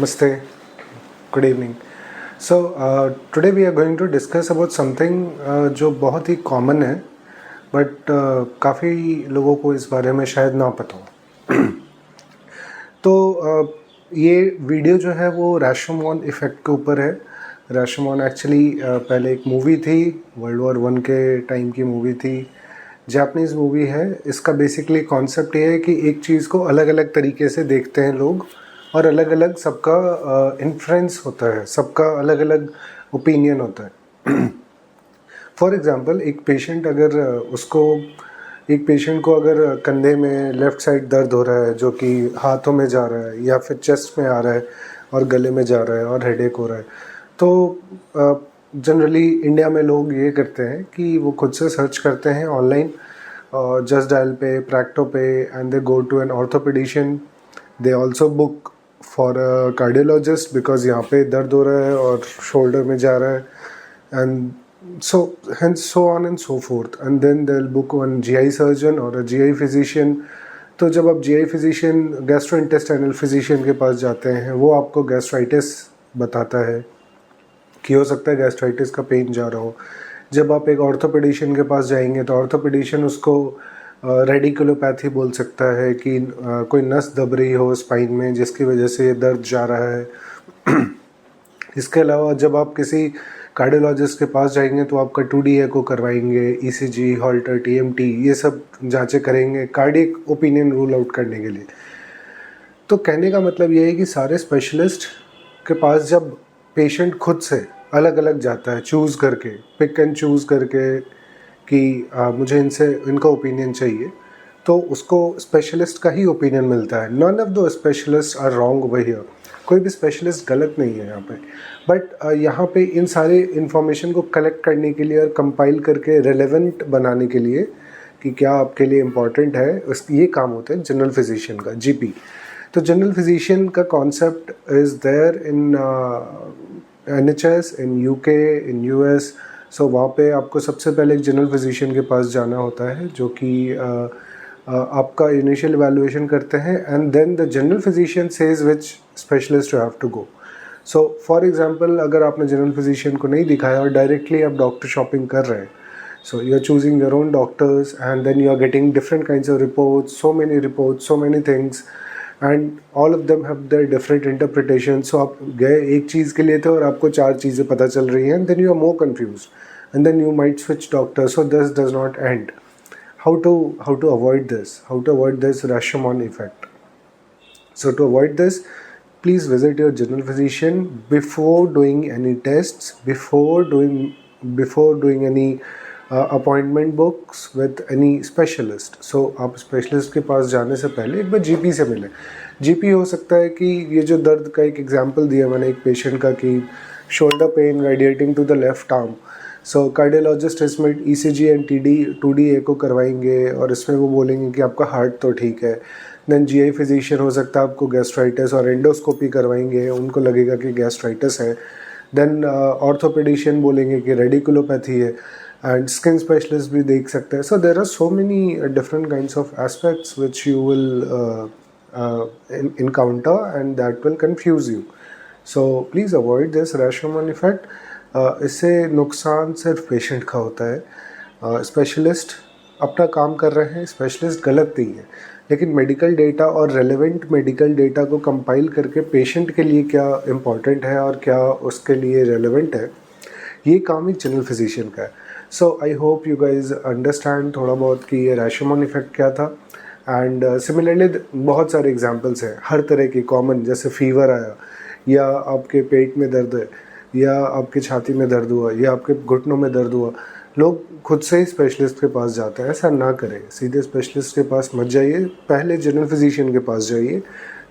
Namaste. Good evening. So today we are going to discuss about something जो बहुत ही common है, but काफ़ी लोगों को इस बारे में शायद ना पता हो. तो ये वीडियो जो है वो राशोमोन इफ़ेक्ट के ऊपर है. राशोमोन एक्चुअली पहले एक मूवी थी, वर्ल्ड वॉर 1 के टाइम की मूवी थी, जापानीज़ मूवी है. इसका बेसिकली कॉन्सेप्ट ये है कि एक चीज़ को अलग अलग तरीके से देखते हैं लोग और अलग अलग सबका इन्फ्लुएंस होता है, सबका अलग अलग ओपिनियन होता है. फॉर एग्ज़ाम्पल एक पेशेंट को अगर कंधे में लेफ़्ट साइड दर्द हो रहा है जो कि हाथों में जा रहा है या फिर चेस्ट में आ रहा है और गले में जा रहा है और हेडेक हो रहा है, तो जनरली इंडिया में लोग ये करते हैं कि वो खुद से सर्च करते हैं ऑनलाइन, जस्ट डायल पे, प्रैक्टो पे, and they go to an orthopedician. They also book for a cardiologist because यहाँ पे दर्द हो रहा है और शोल्डर में जा रहा है, and so on and so forth, and then they'll book one GI surgeon or a GI physician. तो जब आप GI physician, gastrointestinal physician के पास जाते हैं, वो आपको गैस्ट्राइटिस बताता है कि हो सकता है गैस्ट्राइटिस का पेन जा रहा हो. जब आप एक ऑर्थोपेडिशियन के पास जाएंगे तो ऑर्थोपेडिशियन उसको रेडिकुलोपैथी बोल सकता है कि कोई नस दब रही हो स्पाइन में जिसकी वजह से दर्द जा रहा है. इसके अलावा जब आप किसी कार्डियोलॉजिस्ट के पास जाएंगे तो आपका 2D एको करवाएंगे, ECG, हॉल्टर, TMT, ये सब जांचें करेंगे कार्डियक ओपिनियन रूल आउट करने के लिए. तो कहने का मतलब ये है कि सारे स्पेशलिस्ट के पास जब पेशेंट खुद से अलग अलग जाता है, चूज़ करके, पिक एंड चूज़ करके कि मुझे इनका ओपिनियन चाहिए, तो उसको स्पेशलिस्ट का ही ओपिनियन मिलता है. None of the specialist are wrong over here. कोई भी स्पेशलिस्ट गलत नहीं है यहाँ पे, बट यहाँ पे इन सारे इन्फॉर्मेशन को कलेक्ट करने के लिए और कंपाइल करके रेलेवेंट बनाने के लिए कि क्या आपके लिए इम्पॉर्टेंट है, ये काम होता है जनरल फिजिशियन का, GP. तो जनरल फिजिशियन का concept is there in NHS, in UK, in US. So वहाँ पे आपको सबसे पहले एक जनरल फिजिशियन के पास जाना होता है जो कि आपका इनिशियल इवैल्यूएशन करते हैं, and then the general physician says which specialist you have to go. So for example अगर आपने जनरल फिजिशियन को नहीं दिखाया और डायरेक्टली आप डॉक्टर शॉपिंग कर रहे हैं, so you are choosing your own doctors and then you are getting different kinds of reports, so many things, and all of them have their different interpretation. So आप गए एक चीज़ के लिए थे और आपको 4 चीज़ें पता चल रही हैं, and then you are more confused and then you might switch doctor. So this does not end. How to avoid this? How to avoid this Rashomon effect? So to avoid this, please visit your general physician before doing any tests, before doing any appointment books with any specialist. So आप specialist के पास जाने से पहले एक बार GP से मिलें. GP हो सकता है कि ये जो दर्द का एक एग्जाम्पल दिया मैंने एक पेशेंट का कि shoulder pain radiating to the left arm. So cardiologist इसमें ECG एंड 2D एको करवाएंगे और इसमें वो बोलेंगे कि आपका हार्ट तो ठीक है. देन GI फिजिशियन हो सकता है आपको गैस्ट्राइटिस और एंडोस्कोपी करवाएंगे, उनको लगेगा कि गैस्ट्राइटिस है. देन ऑर्थोपेडिशियन बोलेंगे कि रेडिकुलोपैथी है, एंड स्किन स्पेशलिस्ट भी देख सकते हैं. So there are so many different kinds of aspects which you will encounter and that will confuse you. So please avoid this Rashomon effect. इससे नुकसान सिर्फ पेशेंट का होता है. स्पेशलिस्ट अपना काम कर रहे हैं, स्पेशलिस्ट गलत नहीं है, लेकिन मेडिकल डेटा और रेलेवेंट मेडिकल डेटा को कंपाइल करके पेशेंट के लिए क्या इम्पॉर्टेंट है और क्या उसके लिए रेलेवेंट है, ये काम एक जनरल फिजिशियन का है. So I hope you guys understand थोड़ा बहुत कि ये रैशोमोन इफेक्ट क्या था. एंड सिमिलरली बहुत सारे एग्जांपल्स हैं हर तरह के कॉमन, जैसे फीवर आया या आपके पेट में दर्द है या आपके छाती में दर्द हुआ या आपके घुटनों में दर्द हुआ, लोग खुद से ही स्पेशलिस्ट के पास जाते हैं. ऐसा ना करें, सीधे स्पेशलिस्ट के पास मत जाइए, पहले जनरल फिजिशियन के पास जाइए.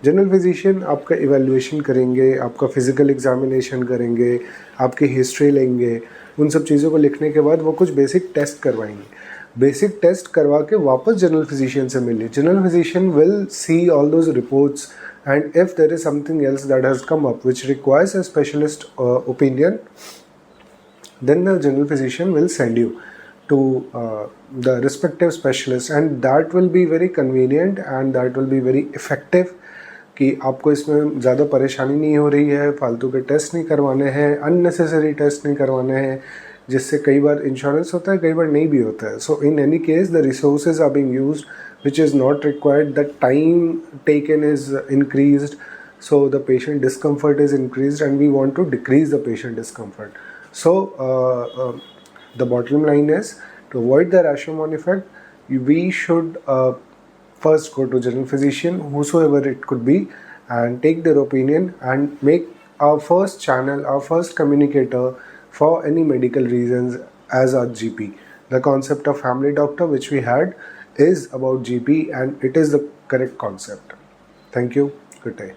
जनरल फिजिशियन आपका इवैल्यूएशन करेंगे, आपका फिज़िकल एग्जामिनेशन करेंगे, आपकी हिस्ट्री लेंगे. उन सब चीज़ों को लिखने के बाद वो कुछ बेसिक टेस्ट करवाएंगे. बेसिक टेस्ट करवा के वापस जनरल फिजिशियन से मिलिए. General physician will see all those reports, and if there is something else that has come up which requires a specialist opinion, then the general physician will send you to the respective specialist, and that will be very convenient and that will be very effective कि आपको इसमें ज़्यादा परेशानी नहीं हो रही है, फालतू के टेस्ट नहीं करवाने हैं, अननेसेसरी टेस्ट नहीं करवाने हैं, जिससे कई बार इंश्योरेंस होता है, कई बार नहीं भी होता है. So in any case the resources are being used which is not required, the time taken is increased, so the patient discomfort is increased, and we want to decrease the patient discomfort. So the bottom line is, to avoid the Rashomon effect, we should first go to general physician, whosoever it could be, and take their opinion and make our first channel, our first communicator for any medical reasons as our GP. The concept of family doctor which we had is about GP, and it is the correct concept. Thank you. Good day.